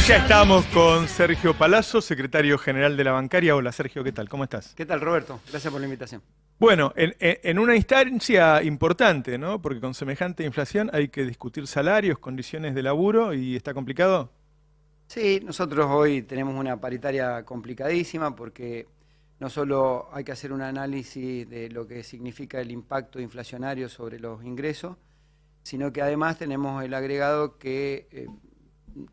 Ya estamos con Sergio Palazzo, secretario general de la bancaria. Hola Sergio, ¿qué tal? ¿Cómo estás? ¿Qué tal, Roberto? Gracias por la invitación. Bueno, en una instancia importante, ¿no? Porque con semejante inflación hay que discutir salarios, condiciones de laburo y está complicado. Sí, nosotros hoy tenemos una paritaria complicadísima porque no solo hay que hacer un análisis de lo que significa el impacto inflacionario sobre los ingresos, sino que además tenemos el agregado que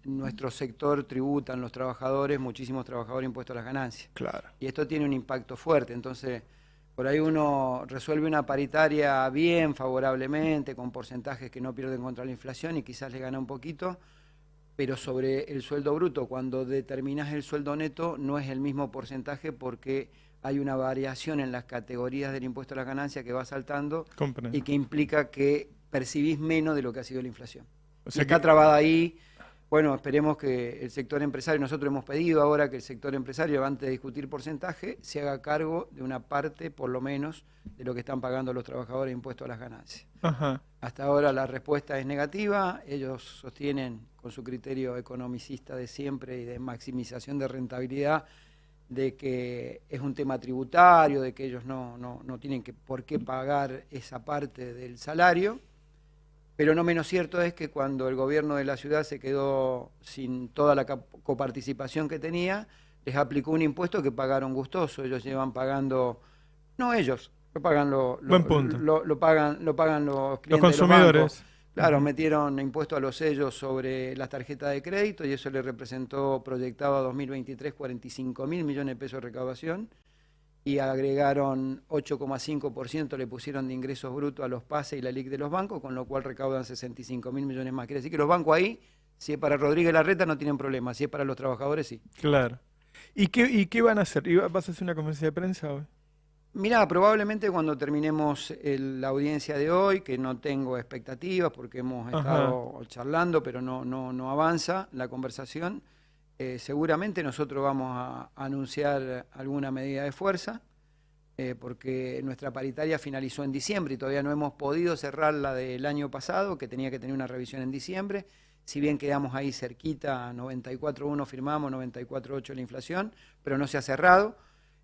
nuestro sector tributan los trabajadores, muchísimos trabajadores impuestos a las ganancias. Claro. Y esto tiene un impacto fuerte, entonces por ahí uno resuelve una paritaria bien, favorablemente, con porcentajes que no pierden contra la inflación y quizás le gana un poquito, pero sobre el sueldo bruto, cuando determinás el sueldo neto, no es el mismo porcentaje porque hay una variación en las categorías del impuesto a las ganancias que va saltando Comprendo. y que implica que percibís menos de lo que ha sido la inflación. O Y sea está que, trabada ahí. Bueno, esperemos que el sector empresario, nosotros hemos pedido ahora que el sector empresario, antes de discutir porcentaje, se haga cargo de una parte, por lo menos, de lo que están pagando los trabajadores impuestos a las ganancias. ajá. Hasta ahora la respuesta es negativa, ellos sostienen con su criterio economicista de siempre y de maximización de rentabilidad de que es un tema tributario, de que ellos no tienen por qué pagar esa parte del salario, pero no menos cierto es que cuando el gobierno de la ciudad se quedó sin toda la coparticipación que tenía, les aplicó un impuesto que pagaron gustoso, ellos llevan pagando, no ellos, lo pagan, Buen punto. lo pagan los Los clientes de los consumidores. bancos. Claro, Ujú. metieron impuesto a los sellos sobre las tarjetas de crédito y eso le representó proyectado a 2023 45.000 millones de pesos de recaudación y agregaron 8,5%, le pusieron de ingresos brutos a los PASE y la LIC de los bancos, con lo cual recaudan 65.000 millones más. Quiere decir que los bancos ahí, si es para Rodríguez Larreta, no tienen problema, si es para los trabajadores, sí. Claro. ¿Y qué van a hacer? ¿Vas a hacer una conferencia de prensa hoy? Mirá, probablemente cuando terminemos la audiencia de hoy, que no tengo expectativas porque hemos Ajá. estado charlando, pero no avanza la conversación, seguramente nosotros vamos a anunciar alguna medida de fuerza, porque nuestra paritaria finalizó en diciembre y todavía no hemos podido cerrar la del año pasado, que tenía que tener una revisión en diciembre, si bien quedamos ahí cerquita, 94.1 firmamos, 94.8 la inflación, pero no se ha cerrado.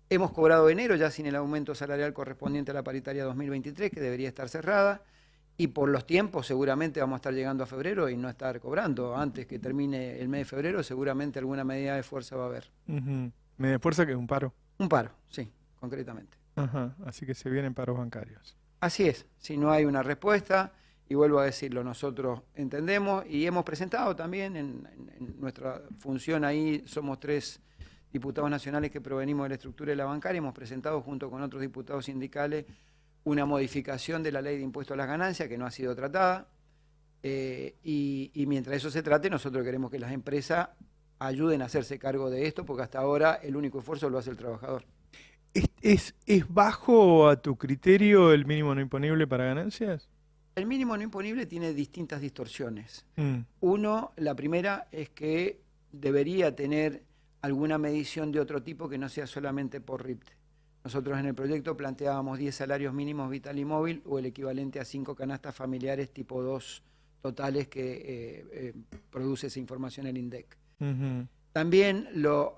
Hemos cobrado enero ya sin el aumento salarial correspondiente a la paritaria 2023, que debería estar cerrada, y por los tiempos seguramente vamos a estar llegando a febrero y no estar cobrando. Antes que termine el mes de febrero seguramente alguna medida de fuerza va a haber. Ujú. ¿Me fuerza que es un paro? Un paro, sí, concretamente. Ajá. Así que se vienen paros bancarios. Así es, si no hay una respuesta, y vuelvo a decirlo, nosotros entendemos y hemos presentado también en nuestra función ahí, somos 3 diputados nacionales que provenimos de la estructura de la bancaria, hemos presentado junto con otros diputados sindicales una modificación de la ley de impuesto a las ganancias que no ha sido tratada, y mientras eso se trate, nosotros queremos que las empresas ayuden a hacerse cargo de esto, porque hasta ahora el único esfuerzo lo hace el trabajador. ¿Es bajo a tu criterio el mínimo no imponible para ganancias? El mínimo no imponible tiene distintas distorsiones. Mm. Uno, la primera es que debería tener alguna medición de otro tipo que no sea solamente por RIPTE. Nosotros en el proyecto planteábamos 10 salarios mínimos vital y móvil o el equivalente a 5 canastas familiares tipo 2 totales que produce esa información el INDEC. Ujú. También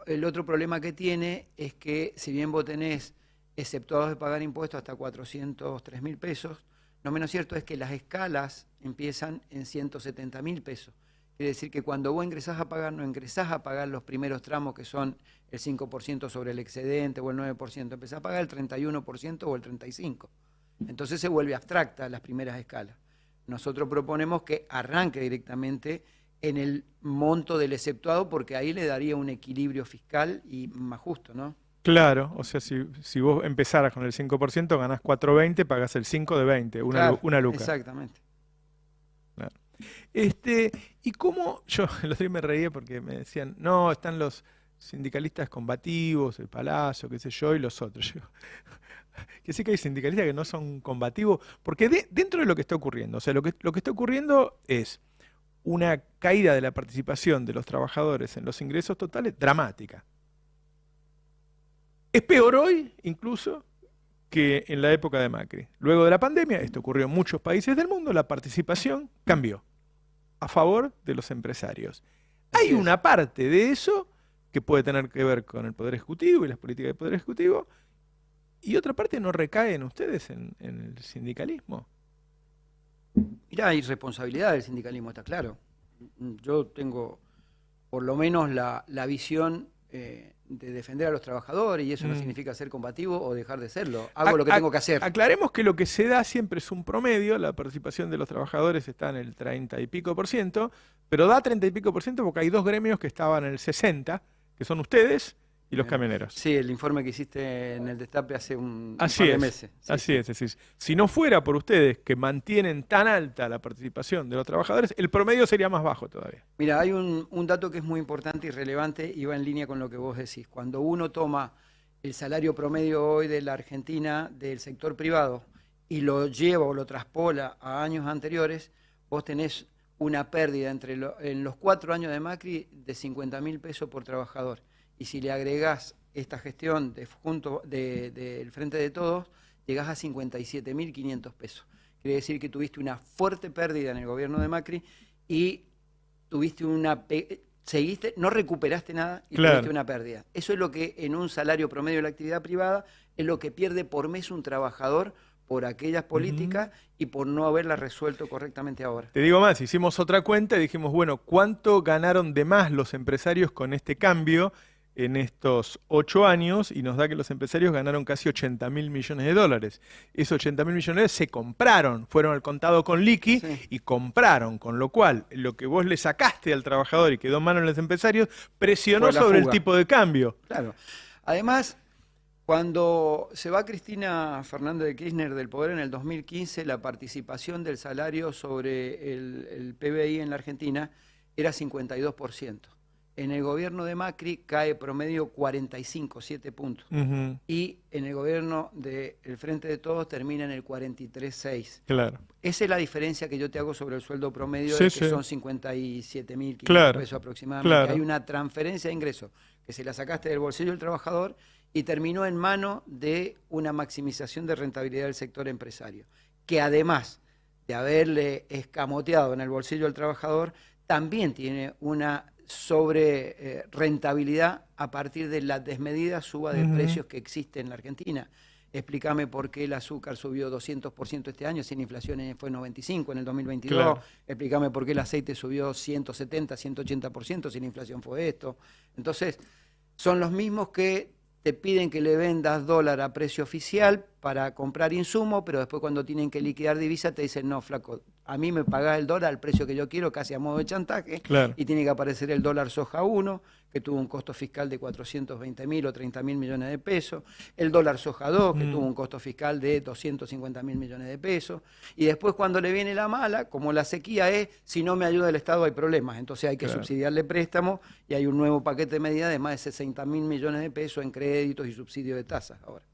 el otro problema que tiene es que si bien vos tenés exceptuados de pagar impuestos hasta 403.000 pesos, lo menos cierto es que las escalas empiezan en 170.000 pesos. Quiere decir que cuando vos ingresás a pagar, no ingresás a pagar los primeros tramos que son el 5% sobre el excedente o el 9%, empezás a pagar el 31% o el 35%. Entonces se vuelve abstracta las primeras escalas. Nosotros proponemos que arranque directamente en el monto del exceptuado porque ahí le daría un equilibrio fiscal y más justo, ¿no? Claro, o sea, si vos empezaras con el 5%, ganás 4,20, pagás el 5 de 20, Claro, una luca. exactamente. Claro. ¿Y cómo? Yo el otro día me reía porque me decían, no, están los sindicalistas combativos, el Palazzo, qué sé yo, y los otros. Yo, que sí que hay sindicalistas que no son combativos, porque dentro de lo que está ocurriendo, o sea, lo que está ocurriendo es una caída de la participación de los trabajadores en los ingresos totales dramática. Es peor hoy, incluso, que en la época de Macri. Luego de la pandemia, esto ocurrió en muchos países del mundo, la participación cambió a favor de los empresarios. Hay Así es. una parte de eso que puede tener que ver con el Poder Ejecutivo y las políticas del Poder Ejecutivo, y otra parte no recae en ustedes, en el sindicalismo. Mirá, hay responsabilidad del sindicalismo, está claro. Yo tengo por lo menos la visión de defender a los trabajadores, y eso no significa ser combativo o dejar de serlo. Hago lo que tengo que hacer. Aclaremos que lo que se da siempre es un promedio, la participación de los trabajadores está en el 30 y pico por ciento, pero da 30 y pico por ciento porque hay dos gremios que estaban en el 60, que son ustedes y los camioneros. Sí, el informe que hiciste en el Destape hace un par Así de es, meses. Sí, así sí. es. Es decir, si no fuera por ustedes que mantienen tan alta la participación de los trabajadores, el promedio sería más bajo todavía. Mira, hay un dato que es muy importante y relevante y va en línea con lo que vos decís. Cuando uno toma el salario promedio hoy de la Argentina del sector privado y lo lleva o lo traspola a años anteriores, vos tenés una pérdida en los 4 años de Macri de 50.000 pesos por trabajador. Y si le agregás esta gestión del Frente de Todos, llegás a 57.500 pesos. Quiere decir que tuviste una fuerte pérdida en el gobierno de Macri y tuviste no recuperaste nada y Claro. tuviste una pérdida. Eso es lo que en un salario promedio de la actividad privada es lo que pierde por mes un trabajador por aquellas políticas y por no haberlas resuelto correctamente ahora. Te digo más, hicimos otra cuenta y dijimos, bueno, ¿cuánto ganaron de más los empresarios con este cambio en estos 8 años? Y nos da que los empresarios ganaron casi 80.000 millones de dólares. Esos 80.000 millones de dólares se compraron, fueron al contado con liqui Sí. y compraron, con lo cual lo que vos le sacaste al trabajador y quedó en manos de los empresarios presionó Fue la sobre el fuga. tipo de cambio. Claro. Además, cuando se va Cristina Fernández de Kirchner del poder en el 2015, la participación del salario sobre el PBI en la Argentina era 52%. En el gobierno de Macri cae promedio 45, 7 puntos. Ujú, Y en el gobierno del Frente de Todos termina en el 43,6. claro. Esa es la diferencia que yo te hago sobre el sueldo promedio, Sí, de que sí. son 57.500 Claro, pesos aproximadamente. claro. Hay una transferencia de ingresos que se la sacaste del bolsillo del trabajador y terminó en mano de una maximización de rentabilidad del sector empresario, que además de haberle escamoteado en el bolsillo al trabajador, también tiene una sobre rentabilidad a partir de la desmedida suba de precios que existe en la Argentina. Explícame por qué el azúcar subió 200% este año, si la inflación fue 95 en el 2022. Claro. Explícame por qué el aceite subió 170, 180%, si la inflación fue esto. Entonces, son los mismos que te piden que le vendas dólar a precio oficial para comprar insumos, pero después cuando tienen que liquidar divisa te dicen, no, flaco, a mí me pagás el dólar al precio que yo quiero, casi a modo de chantaje, Claro. y tiene que aparecer el dólar soja 1, que tuvo un costo fiscal de 420.000 o 30.000 millones de pesos, el dólar soja 2, que tuvo un costo fiscal de 250.000 millones de pesos, y después cuando le viene la mala, como la sequía es, si no me ayuda el Estado hay problemas, entonces hay que Claro. subsidiarle préstamos, y hay un nuevo paquete de medidas de más de 60.000 millones de pesos en créditos y subsidios de tasas ahora.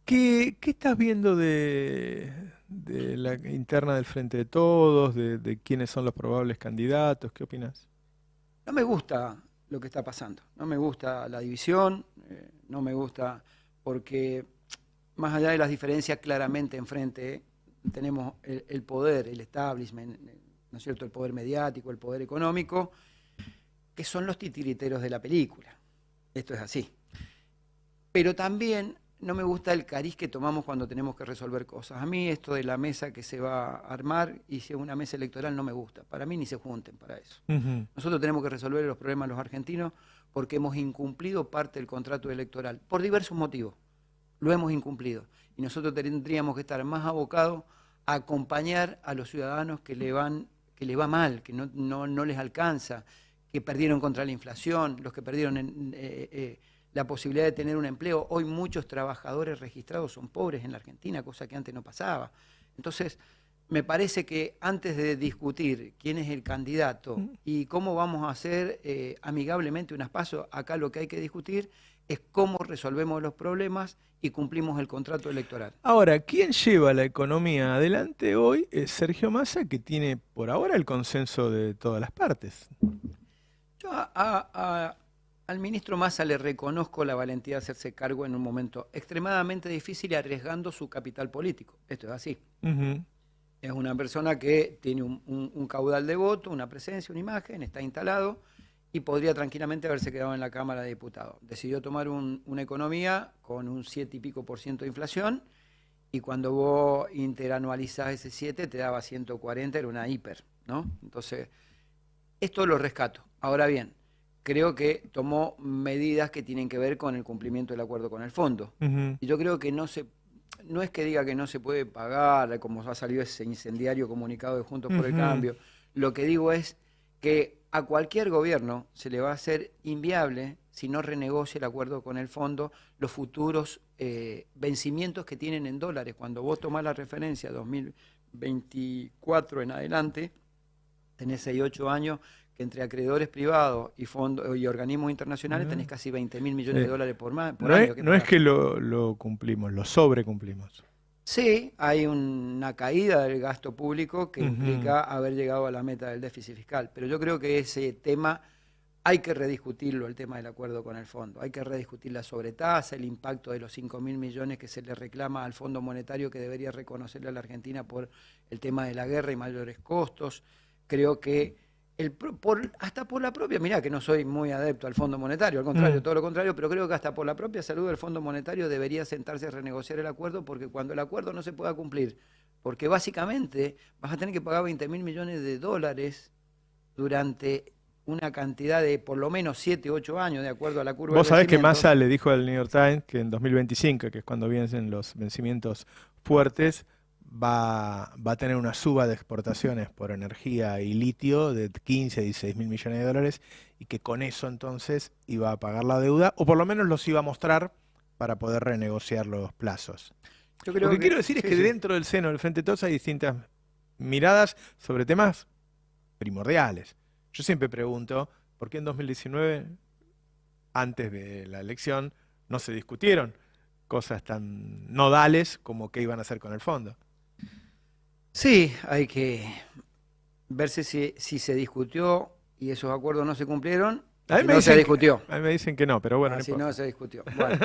¿Qué estás viendo de la interna del Frente de Todos, de quiénes son los probables candidatos? ¿Qué opinas? No me gusta lo que está pasando, no me gusta la división, no me gusta porque más allá de las diferencias claramente enfrente tenemos el poder, el establishment, ¿no es cierto?, el poder mediático, el poder económico, que son los titiriteros de la película. Esto es así. Pero también no me gusta el cariz que tomamos cuando tenemos que resolver cosas. A mí esto de la mesa que se va a armar y si es una mesa electoral no me gusta. Para mí ni se junten para eso. Ujú. Nosotros tenemos que resolver los problemas los argentinos porque hemos incumplido parte del contrato electoral, por diversos motivos. Lo hemos incumplido. Y nosotros tendríamos que estar más abocados a acompañar a los ciudadanos que le va mal, que no les alcanza, que perdieron contra la inflación, los que perdieron la posibilidad de tener un empleo. Hoy muchos trabajadores registrados son pobres en la Argentina, cosa que antes no pasaba. Entonces, me parece que antes de discutir quién es el candidato y cómo vamos a hacer amigablemente unas pasos, acá lo que hay que discutir es cómo resolvemos los problemas y cumplimos el contrato electoral. Ahora, ¿quién lleva la economía adelante hoy? Es Sergio Massa, que tiene por ahora el consenso de todas las partes. Yo al ministro Massa le reconozco la valentía de hacerse cargo en un momento extremadamente difícil y arriesgando su capital político. Esto es así. Ujú. Es una persona que tiene un caudal de voto, una presencia, una imagen, está instalado y podría tranquilamente haberse quedado en la Cámara de Diputados. Decidió tomar una economía con un 7 y pico por ciento de inflación, y cuando vos interanualizás ese 7 te daba 140, era una hiper, ¿no? Entonces, esto lo rescato. Ahora bien, creo que tomó medidas que tienen que ver con el cumplimiento del acuerdo con el fondo. Y yo creo que no es que diga que no se puede pagar, como ha salido ese incendiario comunicado de Juntos por el Cambio. Lo que digo es que a cualquier gobierno se le va a hacer inviable, si no renegocia el acuerdo con el fondo, los futuros vencimientos que tienen en dólares. Cuando vos tomás la referencia 2024 en adelante, tenés 6, 8 años que entre acreedores privados y fondos y organismos internacionales tenés casi 20.000 millones de dólares por año. No es que lo cumplimos, lo sobrecumplimos. Sí, hay una caída del gasto público que implica haber llegado a la meta del déficit fiscal, pero yo creo que ese tema hay que rediscutirlo, el tema del acuerdo con el fondo. Hay que rediscutir la sobretasa, el impacto de los 5.000 millones que se le reclama al Fondo Monetario, que debería reconocerle a la Argentina por el tema de la guerra y mayores costos. Creo que hasta por la propia, mirá que no soy muy adepto al Fondo Monetario, al contrario, todo lo contrario, pero creo que hasta por la propia salud del Fondo Monetario debería sentarse a renegociar el acuerdo, porque cuando el acuerdo no se pueda cumplir, porque básicamente vas a tener que pagar 20.000 millones de dólares durante una cantidad de por lo menos 7, 8 años, de acuerdo a la curva de Vos sabés que vencimientos. Massa le dijo al New York Times que en 2025, que es cuando vienen los vencimientos fuertes, va a tener una suba de exportaciones por energía y litio de 15 a 16 mil millones de dólares, y que con eso entonces iba a pagar la deuda, o por lo menos los iba a mostrar para poder renegociar los plazos. Yo creo Lo que quiero decir es que dentro del seno del Frente de Todos hay distintas miradas sobre temas primordiales. Yo siempre pregunto, ¿por qué en 2019, antes de la elección, no se discutieron cosas tan nodales como qué iban a hacer con el fondo? Sí, hay que verse si se discutió y esos acuerdos no se cumplieron. A mí Si me no dicen se discutió. a mí me dicen que no, pero bueno, no Si importa. no se discutió. Bueno,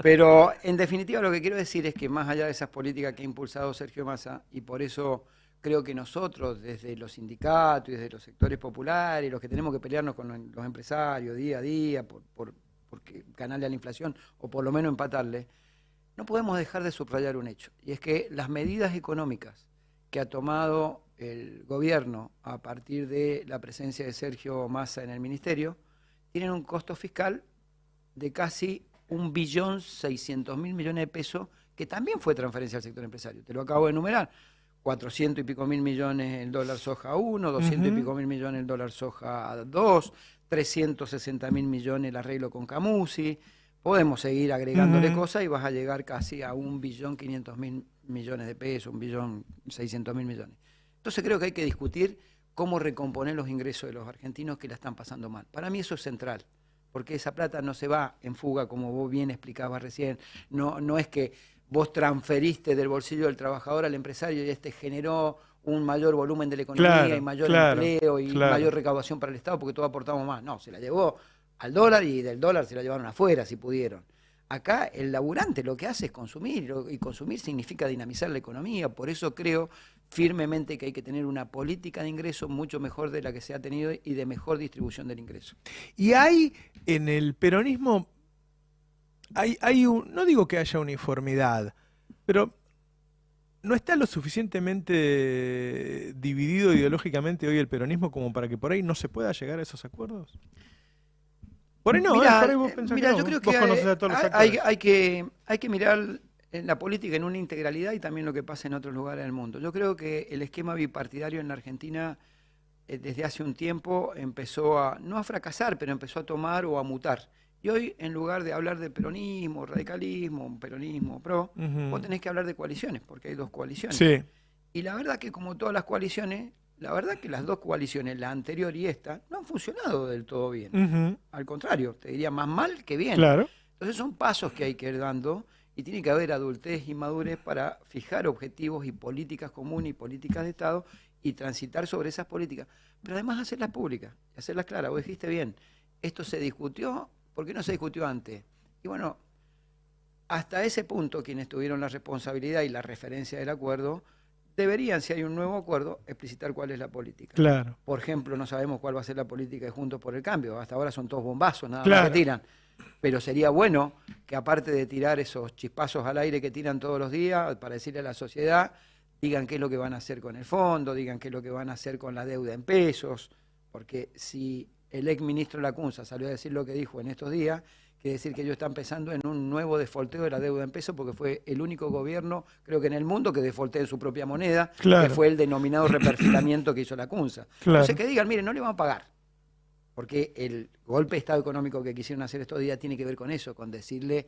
pero en definitiva lo que quiero decir es que más allá de esas políticas que ha impulsado Sergio Massa, y por eso creo que nosotros desde los sindicatos y desde los sectores populares, los que tenemos que pelearnos con los empresarios día a día porque ganarle a la inflación o por lo menos empatarle, no podemos dejar de subrayar un hecho, y es que las medidas económicas que ha tomado el gobierno a partir de la presencia de Sergio Massa en el ministerio tienen un costo fiscal de casi 1.600.000 millones de pesos, que también fue transferencia al sector empresario. Te lo acabo de enumerar. 400 y pico mil millones el dólar soja 1, 200 y pico mil millones el dólar soja 2, 360.000 millones el arreglo con Camusi. Podemos seguir agregándole cosas y vas a llegar casi a 1.500.000 millones de pesos, 1.600.000 millones. Entonces creo que hay que discutir cómo recomponer los ingresos de los argentinos que la están pasando mal. Para mí eso es central, porque esa plata no se va en fuga, como vos bien explicabas recién. No es que vos transferiste del bolsillo del trabajador al empresario y este generó un mayor volumen de la economía y mayor empleo y mayor recaudación para el Estado porque todos aportamos más. No, se la llevó al dólar y del dólar se la llevaron afuera si pudieron. Acá el laburante lo que hace es consumir, y consumir significa dinamizar la economía. Por eso creo firmemente que hay que tener una política de ingresos mucho mejor de la que se ha tenido y de mejor distribución del ingreso. Y hay en el peronismo, no digo que haya uniformidad, pero ¿no está lo suficientemente dividido ideológicamente hoy el peronismo como para que por ahí no se pueda llegar a esos acuerdos? Por ahí no, mirá, por ahí vos pensás que no. Yo creo vos que conocés a todos los actores. hay que mirar en la política en una integralidad y también lo que pasa en otros lugares del mundo. Yo creo que el esquema bipartidario en la Argentina desde hace un tiempo empezó no a fracasar, pero empezó a tomar o a mutar. Y hoy, en lugar de hablar de peronismo, radicalismo, peronismo, pro, vos tenés que hablar de coaliciones, porque hay dos coaliciones. Sí. Y la verdad que como todas las coaliciones, la verdad que las dos coaliciones, la anterior y esta, no han funcionado del todo bien. Al contrario, te diría más mal que bien. Claro. Entonces son pasos que hay que ir dando y tiene que haber adultez y madurez para fijar objetivos y políticas comunes y políticas de Estado y transitar sobre esas políticas. Pero además hacerlas públicas, hacerlas claras. Vos dijiste bien, esto se discutió, ¿por qué no se discutió antes? Y bueno, hasta ese punto quienes tuvieron la responsabilidad y la referencia del acuerdo deberían, si hay un nuevo acuerdo, explicitar cuál es la política. Claro, Por ejemplo, no sabemos cuál va a ser la política de Juntos por el Cambio. Hasta ahora son todos bombazos, nada más claro. que tiran. Pero sería bueno que aparte de tirar esos chispazos al aire que tiran todos los días para decirle a la sociedad, digan qué es lo que van a hacer con el fondo, digan qué es lo que van a hacer con la deuda en pesos, porque si el ex ministro Lacunza salió a decir lo que dijo en estos días, quiere decir que ellos están pensando en un nuevo defolteo de la deuda en pesos, porque fue el único gobierno, creo que en el mundo, que defoltea en su propia moneda, Claro. que fue el denominado reperfilamiento que hizo Lacunza. Claro. Entonces que digan, miren, no le van a pagar. Porque el golpe de Estado económico que quisieron hacer estos días tiene que ver con eso, con decirle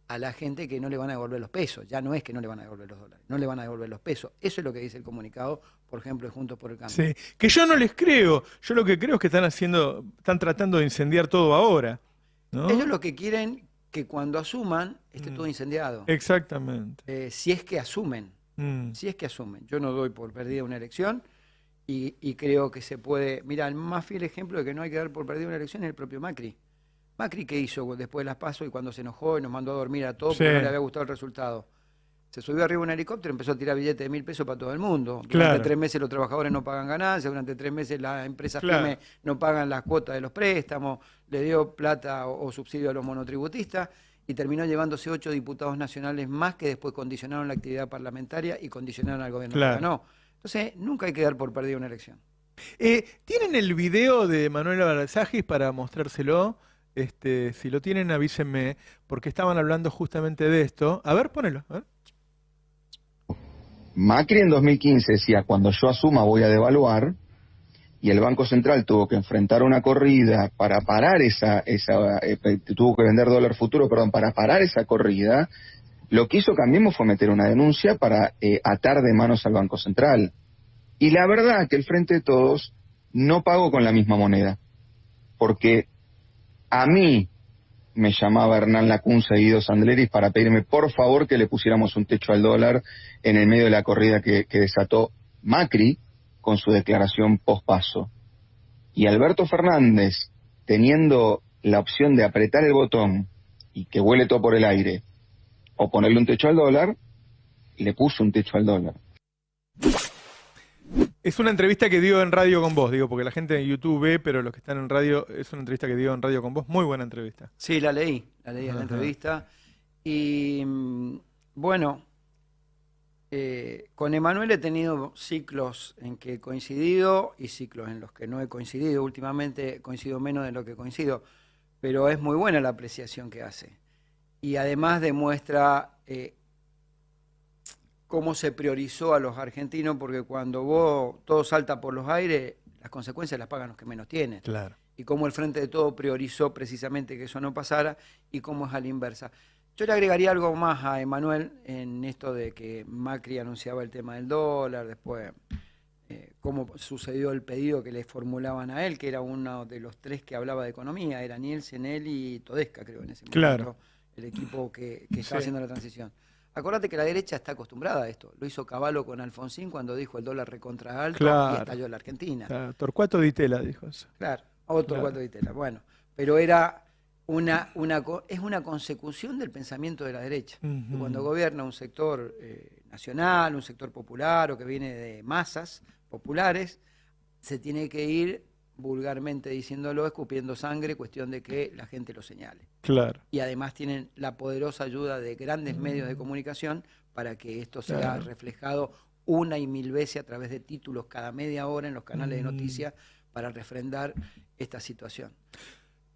a la gente que no le van a devolver los pesos. Ya no es que no le van a devolver los dólares, no le van a devolver los pesos. Eso es lo que dice el comunicado, por ejemplo, de Juntos por el Cambio. Sí, que yo no les creo. Yo lo que creo es que están tratando de incendiar todo ahora, ¿no? Ellos lo que quieren que cuando asuman esté todo incendiado. Exactamente. Si es que asumen, si es que asumen. Yo no doy por perdida una elección. Y creo que se puede... Mira, el más fiel ejemplo de que no hay que dar por perdida una elección es el propio Macri. Macri, ¿qué hizo después de las PASO y cuando se enojó y nos mandó a dormir a todos porque no le había gustado el resultado? Se subió arriba de un helicóptero, empezó a tirar billetes de 1.000 pesos para todo el mundo. Durante 3 meses los trabajadores no pagan ganancias, durante 3 meses las empresas pymes no pagan las cuotas de los préstamos, le dio plata o subsidio a los monotributistas y terminó llevándose 8 diputados nacionales más que después condicionaron la actividad parlamentaria y condicionaron al gobierno que ganó. Entonces, nunca hay que dar por perdida una elección. ¿Tienen el video de Manuel Abrazajes para mostrárselo? Si lo tienen, avísenme, porque estaban hablando justamente de esto. A ver, ponelo. A ver. Macri en 2015 decía, cuando yo asuma voy a devaluar, y el Banco Central tuvo que enfrentar una corrida para parar tuvo que vender dólar futuro, para parar esa corrida. Lo que hizo Cambiemos fue meter una denuncia para atar de manos al Banco Central. Y la verdad que el Frente de Todos no pagó con la misma moneda. Porque a mí me llamaba Hernán Lacunza y Guido Sandleris para pedirme por favor que le pusiéramos un techo al dólar en el medio de la corrida que desató Macri con su declaración post-paso. Y Alberto Fernández, teniendo la opción de apretar el botón y que vuele todo por el aire, o ponerle un techo al dólar, le puso un techo al dólar. Es una entrevista que dio en Radio con Vos, digo, porque la gente en YouTube ve, pero los que están en radio, es una entrevista que dio en Radio con Vos, muy buena entrevista. Sí, la leí en la entrevista. Y bueno, con Emanuel he tenido ciclos en que he coincidido y ciclos en los que no he coincidido. Últimamente coincido menos de lo que coincido, pero es muy buena la apreciación que hace. Y además demuestra cómo se priorizó a los argentinos, porque cuando todo salta por los aires, las consecuencias las pagan los que menos tienen. Claro. Y cómo el Frente de Todos priorizó precisamente que eso no pasara y cómo es a la inversa. Yo le agregaría algo más a Emanuel en esto de que Macri anunciaba el tema del dólar, después cómo sucedió el pedido que le formulaban a él, que era uno de los 3 que hablaba de economía, era Nielsen, él y Todesca, creo, en ese momento. Claro. El equipo que estaba haciendo la transición. Acordate que la derecha está acostumbrada a esto. Lo hizo Cavallo con Alfonsín cuando dijo el dólar recontra alto y estalló la Argentina. Claro. Torcuato Di Tella dijo eso. Claro, Torcuato Di Tella. Bueno, pero era es una consecución del pensamiento de la derecha. Que cuando gobierna un sector nacional, un sector popular o que viene de masas populares, se tiene que ir vulgarmente diciéndolo, escupiendo sangre, cuestión de que la gente lo señale. Claro. Y además tienen la poderosa ayuda de grandes medios de comunicación para que esto sea reflejado una y mil veces a través de títulos cada media hora en los canales de noticias para refrendar esta situación.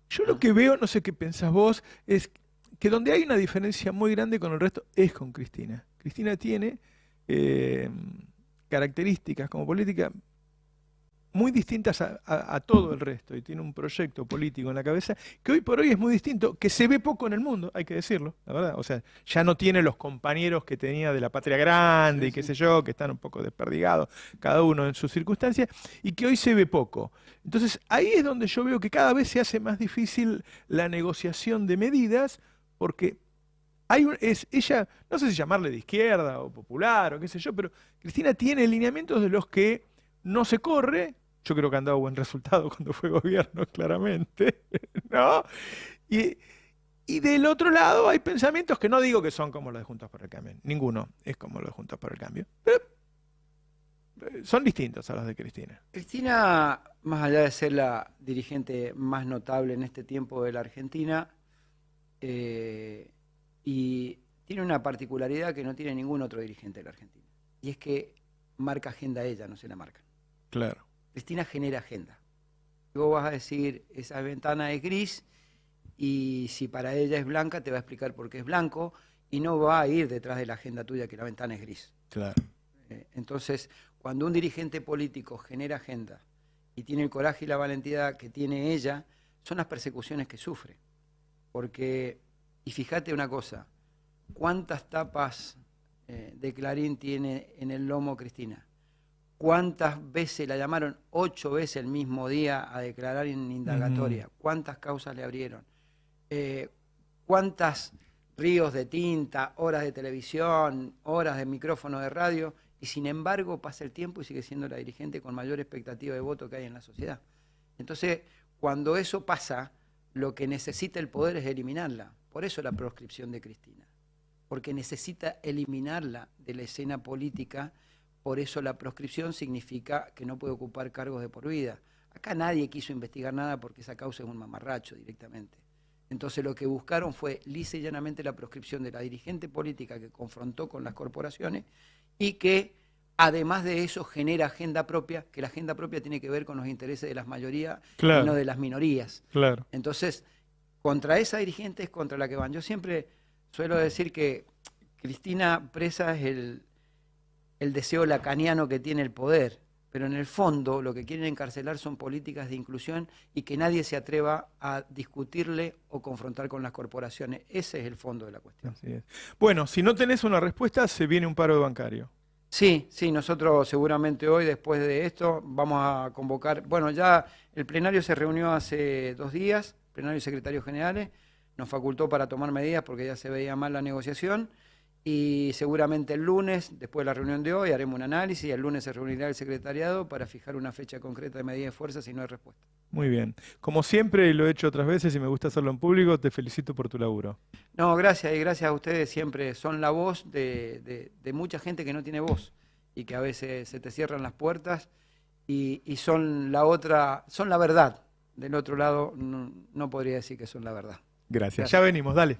Yo lo que veo, no sé qué pensás vos, es que donde hay una diferencia muy grande con el resto es con Cristina. Cristina tiene características como política muy distintas a todo el resto y tiene un proyecto político en la cabeza que hoy por hoy es muy distinto, que se ve poco en el mundo, hay que decirlo, la verdad. O sea, ya no tiene los compañeros que tenía de la Patria Grande y qué sé yo, que están un poco desperdigados, cada uno en sus circunstancias, y que hoy se ve poco. Entonces, ahí es donde yo veo que cada vez se hace más difícil la negociación de medidas, porque ella, no sé si llamarle de izquierda o popular o qué sé yo, pero Cristina tiene lineamientos de los que no se corre. Yo creo que han dado buen resultado cuando fue gobierno, claramente, ¿no? Y del otro lado hay pensamientos que no digo que son como los de Juntos por el Cambio. Ninguno es como los de Juntos por el Cambio. Pero son distintos a los de Cristina. Cristina, más allá de ser la dirigente más notable en este tiempo de la Argentina, y tiene una particularidad que no tiene ningún otro dirigente de la Argentina, y es que marca agenda ella, no se la marca. Claro. Cristina genera agenda. Y vos vas a decir, esa ventana es gris, y si para ella es blanca, te va a explicar por qué es blanco, y no va a ir detrás de la agenda tuya que la ventana es gris. Claro. Entonces, cuando un dirigente político genera agenda y tiene el coraje y la valentía que tiene ella, son las persecuciones que sufre. Porque, y fíjate una cosa, ¿cuántas tapas de Clarín tiene en el lomo Cristina? ¿Cuántas veces la llamaron? 8 veces el mismo día a declarar en indagatoria. ¿Cuántas causas le abrieron? ¿Cuántas ríos de tinta, horas de televisión, horas de micrófono de radio? Y sin embargo pasa el tiempo y sigue siendo la dirigente con mayor expectativa de voto que hay en la sociedad. Entonces, cuando eso pasa, lo que necesita el poder es eliminarla. Por eso la proscripción de Cristina. Porque necesita eliminarla de la escena política. Por eso la proscripción significa que no puede ocupar cargos de por vida. Acá nadie quiso investigar nada porque esa causa es un mamarracho directamente. Entonces lo que buscaron fue lisa y llanamente la proscripción de la dirigente política que confrontó con las corporaciones y que además de eso genera agenda propia, que la agenda propia tiene que ver con los intereses de las mayorías y no de las minorías. Claro. Entonces, contra esa dirigente es contra la que van. Yo siempre suelo decir que Cristina Presa es el deseo lacaniano que tiene el poder, pero en el fondo lo que quieren encarcelar son políticas de inclusión y que nadie se atreva a discutirle o confrontar con las corporaciones. Ese es el fondo de la cuestión. Así es. Bueno, si no tenés una respuesta, se viene un paro bancario. Sí, nosotros seguramente hoy, después de esto, vamos a convocar, bueno, ya el plenario se reunió hace 2 días, plenario de secretarios generales, nos facultó para tomar medidas porque ya se veía mal la negociación. Y seguramente el lunes, después de la reunión de hoy, haremos un análisis y el lunes se reunirá el secretariado para fijar una fecha concreta de medida de fuerza si no hay respuesta. Muy bien. Como siempre, y lo he hecho otras veces y me gusta hacerlo en público, te felicito por tu laburo. No, gracias, y gracias a ustedes siempre. Son la voz de mucha gente que no tiene voz y que a veces se te cierran las puertas y son son la verdad. Del otro lado no podría decir que son la verdad. Gracias. Ya venimos, dale.